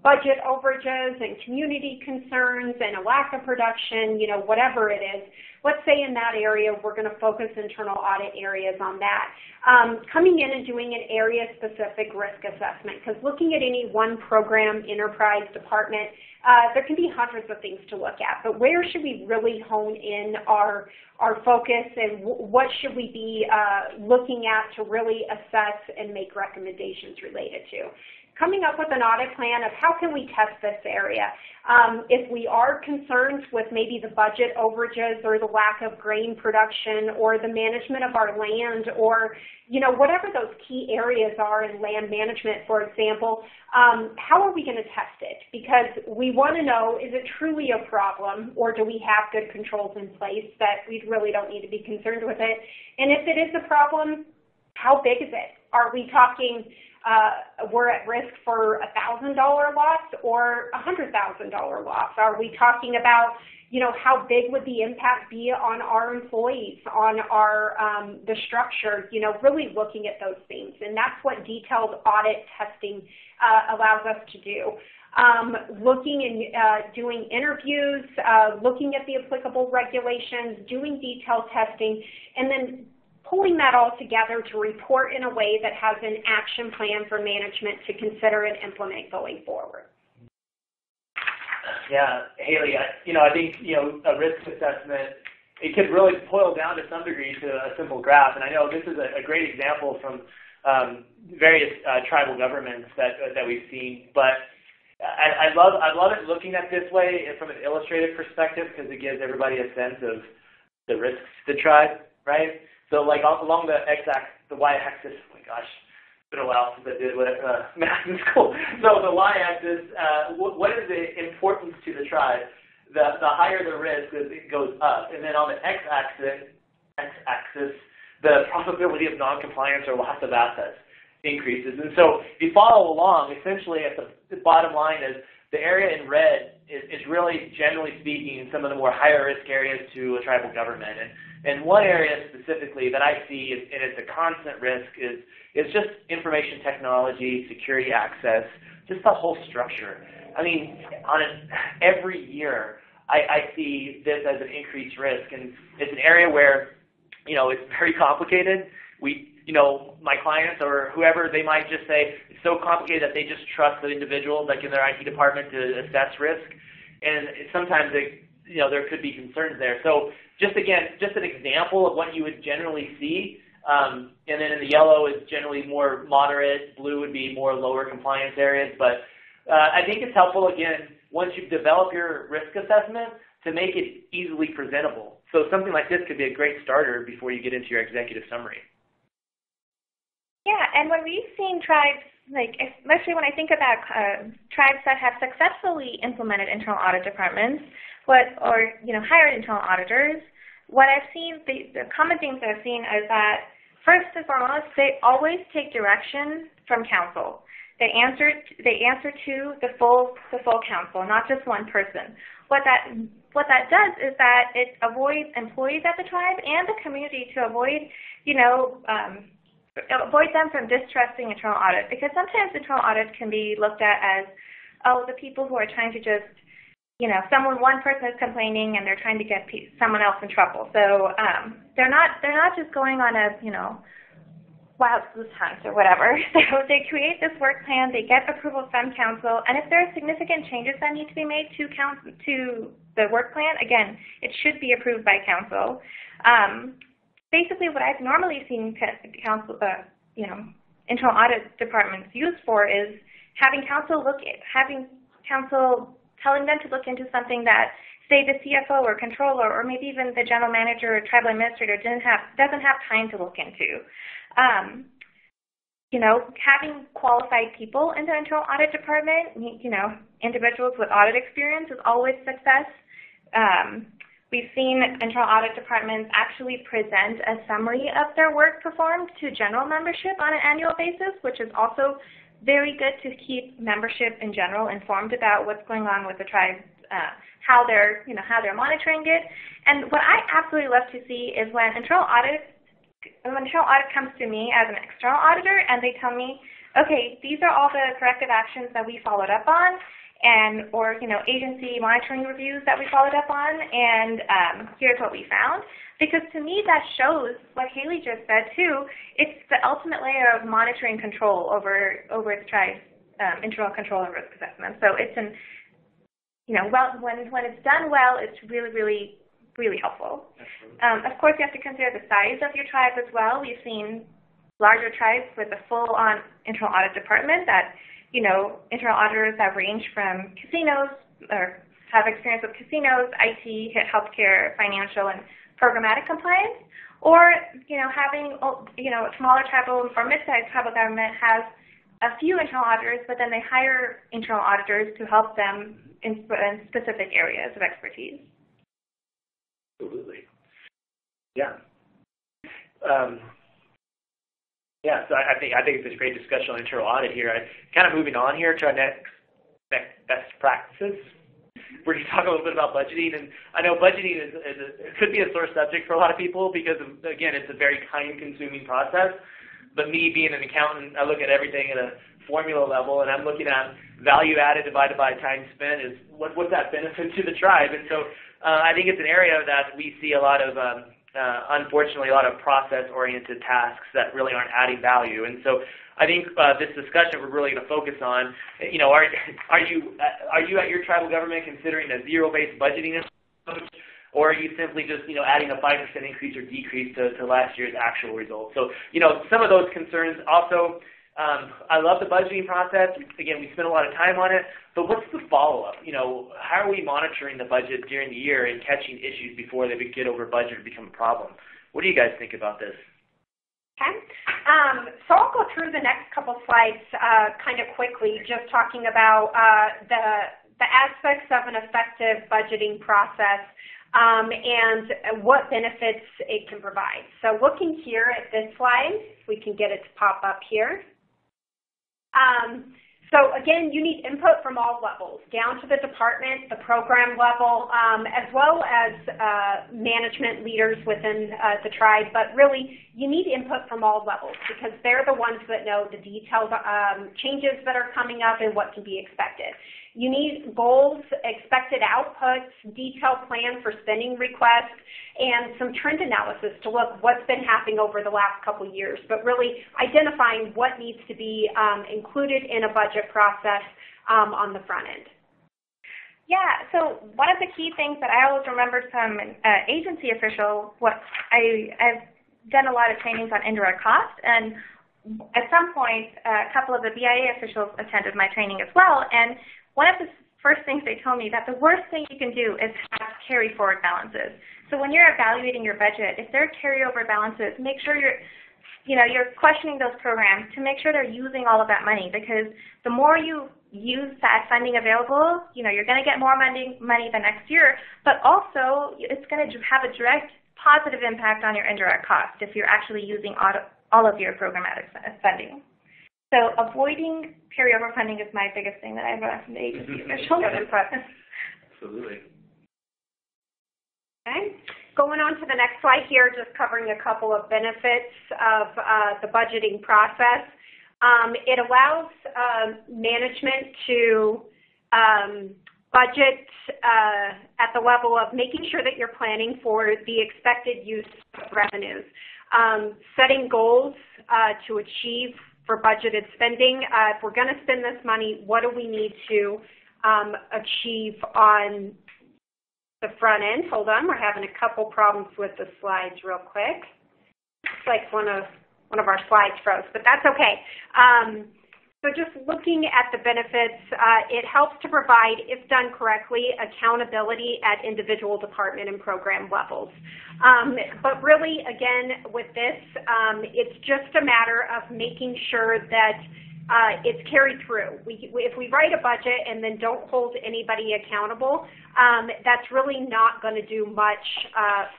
budget overages and community concerns and a lack of production, you know, whatever it is. Let's say in that area, we're going to focus internal audit areas on that. Coming in and doing an area-specific risk assessment, because looking at any one program, enterprise, department, there can be hundreds of things to look at, but where should we really hone in our focus, and what should we be looking at to really assess and make recommendations related to? Coming up with an audit plan of how can we test this area. If we are concerned with maybe the budget overages or the lack of grain production or the management of our land, or you know, whatever those key areas are in land management, for example, how are we going to test it? Because we want to know, is it truly a problem, or do we have good controls in place that we really don't need to be concerned with it? And if it is a problem, how big is it? Are we talking we're at risk for $1,000 loss or $100,000 loss? Are we talking about, you know, how big would the impact be on our employees, on our the structure? You know, really looking at those things, and that's what detailed audit testing allows us to do. Looking and doing interviews, looking at the applicable regulations, doing detailed testing, and then pulling that all together to report in a way that has an action plan for management to consider and implement going forward. Yeah, Halie, I think, a risk assessment, it could really boil down to some degree to a simple graph. And I know this is a great example from various tribal governments that we've seen. But I love it looking at this way from an illustrative perspective, because it gives everybody a sense of the risks to the tribe, right? So like along the x-axis, the y-axis, oh my gosh, it's been a while since I did math in school. So the y-axis, what is the importance to the tribe? The higher the risk, it goes up. And then on the x-axis, the probability of non-compliance or loss of assets increases. And so if you follow along, essentially at the bottom line is the area in red is really, generally speaking, some of the more higher risk areas to a tribal government. And one area specifically that I see, and it's a constant risk, is just information technology, security access, just the whole structure. I mean, every year I see this as an increased risk, and it's an area where, it's very complicated. My clients or whoever, they might just say it's so complicated that they just trust the individuals, like in their IT department, to assess risk. And sometimes there could be concerns there. So just an example of what you would generally see. And then in the yellow is generally more moderate. Blue would be more lower compliance areas. But I think it's helpful, again, once you've developed your risk assessment, to make it easily presentable. So something like this could be a great starter before you get into your executive summary. Yeah, and when we've seen tribes, especially when I think about tribes that have successfully implemented internal audit departments, hired internal auditors, what I've seen, the common themes I've seen is that, first and foremost, they always take direction from counsel. They answer to the full council, not just one person. What that does is that it avoids employees at the tribe and the community to avoid them from distrusting internal audit, because sometimes internal audit can be looked at as, the people who are trying to just, one person is complaining and they're trying to get someone else in trouble. So they're not just going on a wild goose hunt or whatever. So they create this work plan, they get approval from council, and if there are significant changes that need to be made to the work plan, again, it should be approved by council. Basically, what I've normally seen internal audit departments used for is having council telling them to look into something that, say, the CFO or controller or maybe even the general manager or tribal administrator doesn't have time to look into. Having qualified people in the internal audit department, individuals with audit experience is always success. We've seen internal audit departments actually present a summary of their work performed to general membership on an annual basis, which is also very good to keep membership in general informed about what's going on with the tribe, how they're monitoring it. And what I absolutely love to see is when internal audit comes to me as an external auditor and they tell me, okay, these are all the corrective actions that we followed up on, or agency monitoring reviews that we followed up on, and here's what we found. Because to me, that shows what Halie just said too. It's the ultimate layer of monitoring control over its tribe's internal control and risk assessment. So it's when it's done well, it's really, really, really helpful. Of course, you have to consider the size of your tribe as well. We've seen larger tribes with a full-on internal audit department that, internal auditors that range from casinos or have experience with casinos, IT, healthcare, financial, and programmatic compliance, or, having, a smaller tribal or mid-sized tribal government has a few internal auditors, but then they hire internal auditors to help them in specific areas of expertise. Absolutely. Yeah. So I think it's a great discussion on internal audit here. Kind of moving on here to our next best practices. We're going to talk a little bit about budgeting, and I know budgeting could be a sore subject for a lot of people because, again, it's a very time-consuming process. But me being an accountant, I look at everything at a formula level, and I'm looking at value added divided by time spent is what's that benefit to the tribe. And so I think it's an area that we see a lot of, unfortunately, a lot of process-oriented tasks that really aren't adding value. And so I think this discussion we're really going to focus on, are you at your tribal government considering a zero-based budgeting approach, or are you simply just adding a 5% increase or decrease to last year's actual results? So some of those concerns also. I love the budgeting process. Again, we spend a lot of time on it, but what's the follow-up? How are we monitoring the budget during the year and catching issues before they get over budget or become a problem? What do you guys think about this? Okay. So I'll go through the next couple slides kind of quickly, just talking about the aspects of an effective budgeting process and what benefits it can provide. So looking here at this slide, we can get it to pop up here. So again, you need input from all levels, down to the department, the program level, as well as management leaders within the tribe. But really, you need input from all levels because they're the ones that know the detailed changes that are coming up and what can be expected. You need goals, expected outputs, detailed plan for spending requests, and some trend analysis to look what's been happening over the last couple of years, but really identifying what needs to be included in a budget process on the front end. Yeah, so one of the key things that I always remembered from an agency official, I've done a lot of trainings on indirect costs, and at some point, a couple of the BIA officials attended my training as well, and one of the first things they told me that the worst thing you can do is have carry forward balances. So when you're evaluating your budget, if there are carryover balances, make sure you're questioning those programs to make sure they're using all of that money, because the more you use that funding available, you're going to get more money the next year, but also it's going to have a direct positive impact on your indirect cost if you're actually using all of your programmatic funding. So avoiding carryover funding is my biggest thing that I've learned from the agency officials. Absolutely. Okay. Going on to the next slide here, just covering a couple of benefits of the budgeting process. It allows management to budget at the level of making sure that you're planning for the expected use of revenues, setting goals to achieve for budgeted spending. If we're going to spend this money, what do we need to achieve on the front end? Hold on, we're having a couple problems with the slides real quick. Looks like one of our slides froze, but that's okay. So just looking at the benefits, it helps to provide, if done correctly, accountability at individual department and program levels. But really, again, with this, it's just a matter of making sure that it's carried through. If we write a budget and then don't hold anybody accountable, that's really not going to do much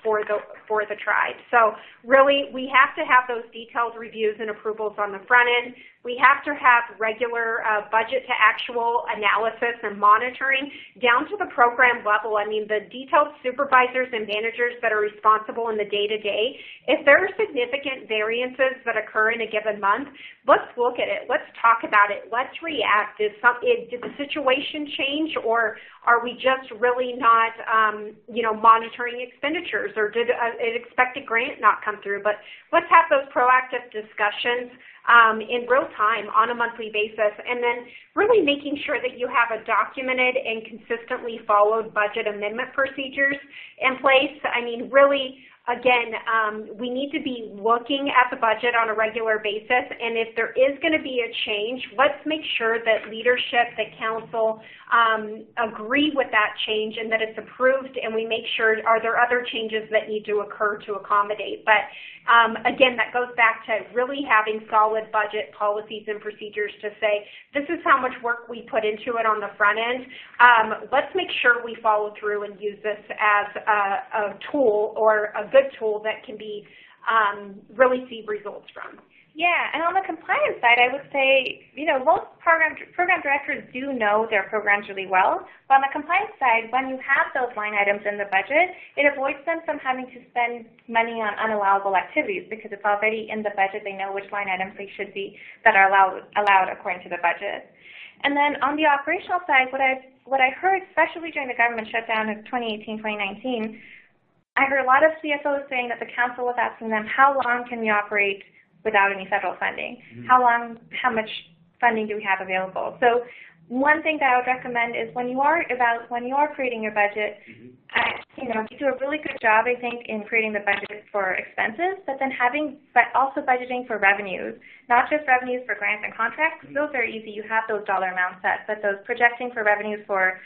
for the tribe. So really, we have to have those detailed reviews and approvals on the front end. We have to have regular budget to actual analysis and monitoring down to the program level. I mean, the detailed supervisors and managers that are responsible in the day-to-day, if there are significant variances that occur in a given month, let's look at it. Let's talk about it. Let's react. Did the situation change, or are we just really not, monitoring expenditures, or did an expected grant not come through? But let's have those proactive discussions in real time on a monthly basis, and then really making sure that you have a documented and consistently followed budget amendment procedures in place. I mean, really, again, we need to be looking at the budget on a regular basis, and if there is going to be a change, let's make sure that leadership, that council agree with that change and that it's approved, and we make sure, are there other changes that need to occur to accommodate. But again, that goes back to really having solid budget policies and procedures to say, this is how much work we put into it on the front end. Let's make sure we follow through and use this as a tool, or a good tool that can be really see results from. Yeah, and on the compliance side, I would say, most program directors do know their programs really well. But on the compliance side, when you have those line items in the budget, it avoids them from having to spend money on unallowable activities because it's already in the budget. They know which line items they should be that are allowed according to the budget. And then on the operational side, what I heard, especially during the government shutdown of 2018, 2019, I heard a lot of CFOs saying that the council was asking them, how long can we operate without any federal funding? How much funding do we have available? So one thing that I would recommend is when you are creating your budget, you do a really good job, I think, in creating the budget for expenses, but also budgeting for revenues, not just revenues for grants and contracts. Those are easy. You have those dollar amounts set, but those projecting for revenues for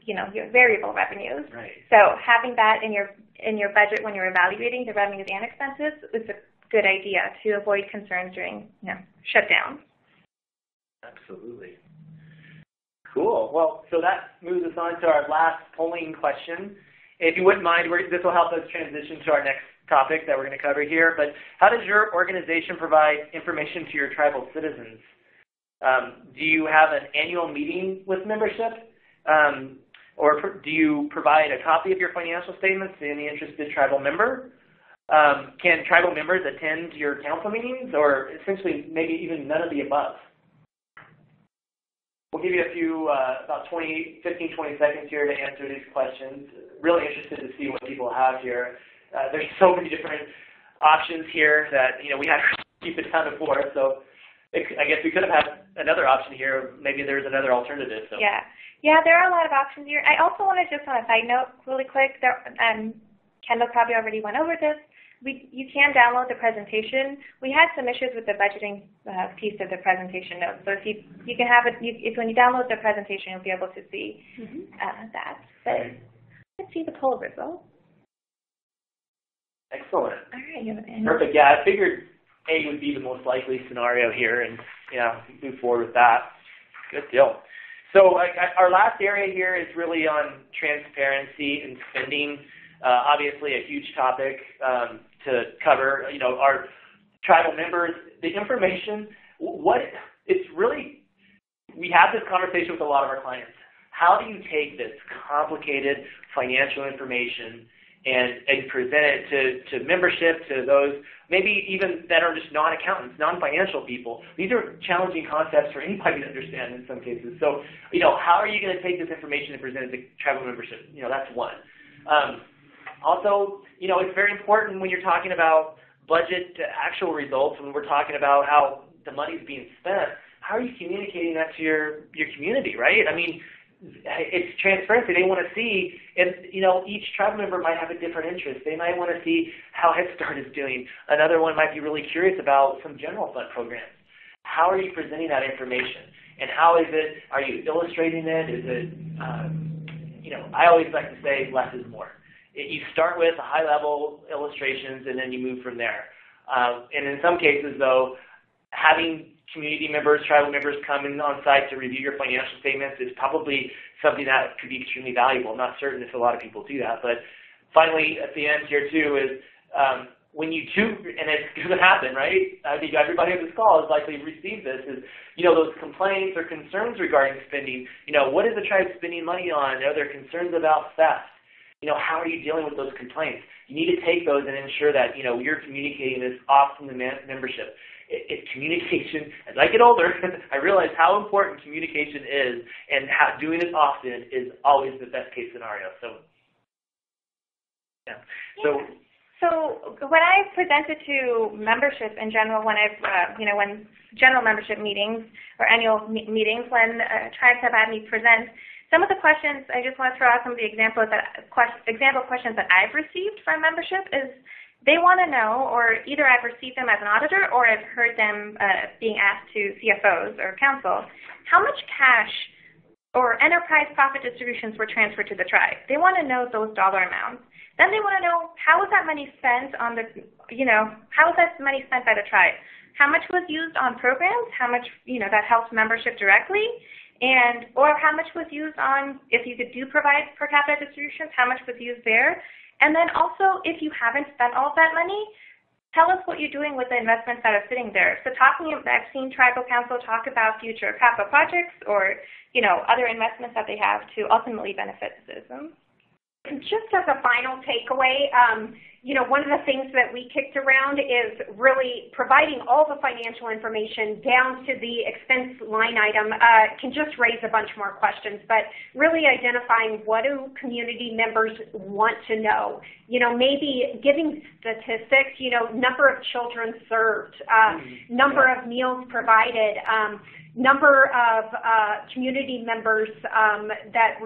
your variable revenues. Right. So having that in your budget when you're evaluating the revenues and expenses is a good idea to avoid concerns during shutdown. Absolutely. Cool. Well, so that moves us on to our last polling question. If you wouldn't mind, this will help us transition to our next topic that we're going to cover here. But how does your organization provide information to your tribal citizens? Do you have an annual meeting with membership? Or do you provide a copy of your financial statements to any interested tribal member? Can tribal members attend your council meetings, or essentially maybe even none of the above? We'll give you a few, about 15, 20 seconds here to answer these questions. Really interested to see what people have here. There's so many different options here that, we have to keep it down to 4, so I guess we could have had another option here. Maybe there's another alternative. So. Yeah, there are a lot of options here. I also want to just on a side note really quick, Kendall probably already went over this. You can download the presentation. We had some issues with the budgeting piece of the presentation notes. So if you can have it, when you download the presentation, you'll be able to see that. But let's see the poll results. Excellent. All right. Perfect. Yeah, I figured A would be the most likely scenario here, and move forward with that. Good deal. So our last area here is really on transparency and spending. Obviously a huge topic to cover. Our tribal members, the information, we have this conversation with a lot of our clients. How do you take this complicated financial information and present it to membership, to those maybe even that are just non-accountants, non-financial people? These are challenging concepts for anybody to understand in some cases. So, how are you going to take this information and present it to tribal membership? That's one. Also, it's very important when you're talking about budget to actual results, when we're talking about how the money's being spent, how are you communicating that to your community, right? I mean, it's transparency. They want to see, and each tribal member might have a different interest. They might want to see how Head Start is doing. Another one might be really curious about some general fund programs. How are you presenting that information? And how is it, are you illustrating it? Is it, I always like to say less is more. You start with high-level illustrations, and then you move from there. And in some cases, though, having community members, tribal members come in on site to review your financial statements is probably something that could be extremely valuable. I'm not certain if a lot of people do that. But finally, at the end here, too, is when you do, and it's going to happen, right? I think everybody on this call has likely received this, is, those complaints or concerns regarding spending. What is the tribe spending money on? Are there concerns about theft? How are you dealing with those complaints? You need to take those and ensure that, you're communicating this off from the membership. It's communication. As I get older, I realize how important communication is, and how doing it often is always the best case scenario. So when I presented to membership in general, when when general membership meetings or annual meetings, when tribes have had me present, some of the questions, I just want to throw out some of the example questions that I've received from membership is they want to know, or either I've received them as an auditor or I've heard them being asked to CFOs or council, how much cash or enterprise profit distributions were transferred to the tribe. They want to know those dollar amounts. Then they want to know how was that money spent on how was that money spent by the tribe? How much was used on programs? How much, that helps membership directly? Or how much was used on, if you could do provide per capita distributions, how much was used there? And then also, if you haven't spent all of that money, tell us what you're doing with the investments that are sitting there. So I've seen tribal council talk about future capital projects or, other investments that they have to ultimately benefit the citizens. Just as a final takeaway, one of the things that we kicked around is really providing all the financial information down to the expense line item can just raise a bunch more questions, but really identifying what do community members want to know. Maybe giving statistics, number of children served, number of meals provided, number of community members that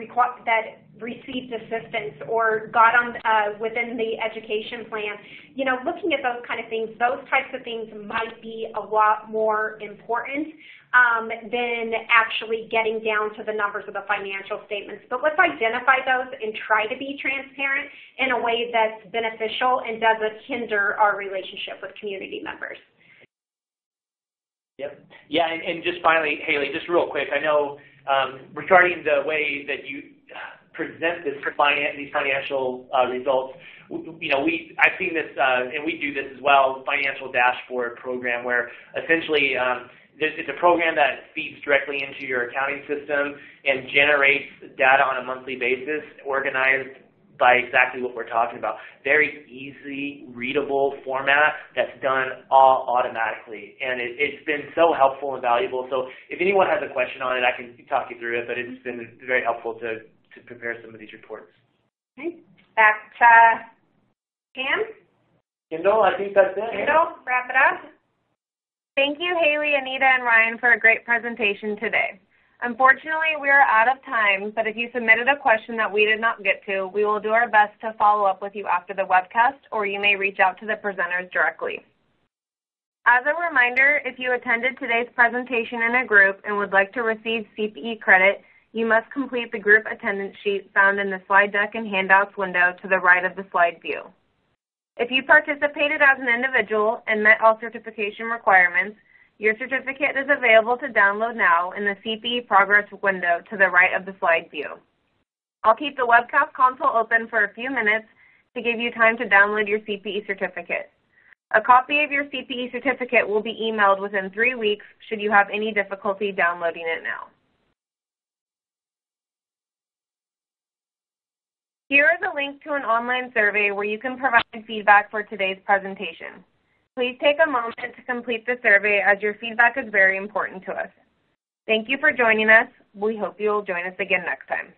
received assistance or got on within the education plan. Looking at those kind of things, those types of things might be a lot more important than actually getting down to the numbers of the financial statements. But let's identify those and try to be transparent in a way that's beneficial and doesn't hinder our relationship with community members. Yep. Yeah, and just finally, Halie, just real quick, I know regarding the way that you present these financial results, I've seen this, and we do this as well, financial dashboard program, where essentially It's a program that feeds directly into your accounting system and generates data on a monthly basis, organized by exactly what we're talking about. Very easy, readable format that's done all automatically. And it's been so helpful and valuable. So if anyone has a question on it, I can talk you through it, but it's been very helpful to prepare some of these reports. Okay. Back to Pam. Kendall, I think that's it. Kendall, wrap it up. Thank you, Halie, Anita, and Ryan, for a great presentation today. Unfortunately, we are out of time, but if you submitted a question that we did not get to, we will do our best to follow up with you after the webcast, or you may reach out to the presenters directly. As a reminder, if you attended today's presentation in a group and would like to receive CPE credit, you must complete the group attendance sheet found in the slide deck and handouts window to the right of the slide view. If you participated as an individual and met all certification requirements, your certificate is available to download now in the CPE Progress window to the right of the slide view. I'll keep the webcast console open for a few minutes to give you time to download your CPE certificate. A copy of your CPE certificate will be emailed within 3 weeks should you have any difficulty downloading it now. Here is a link to an online survey where you can provide feedback for today's presentation. Please take a moment to complete the survey as your feedback is very important to us. Thank you for joining us. We hope you will join us again next time.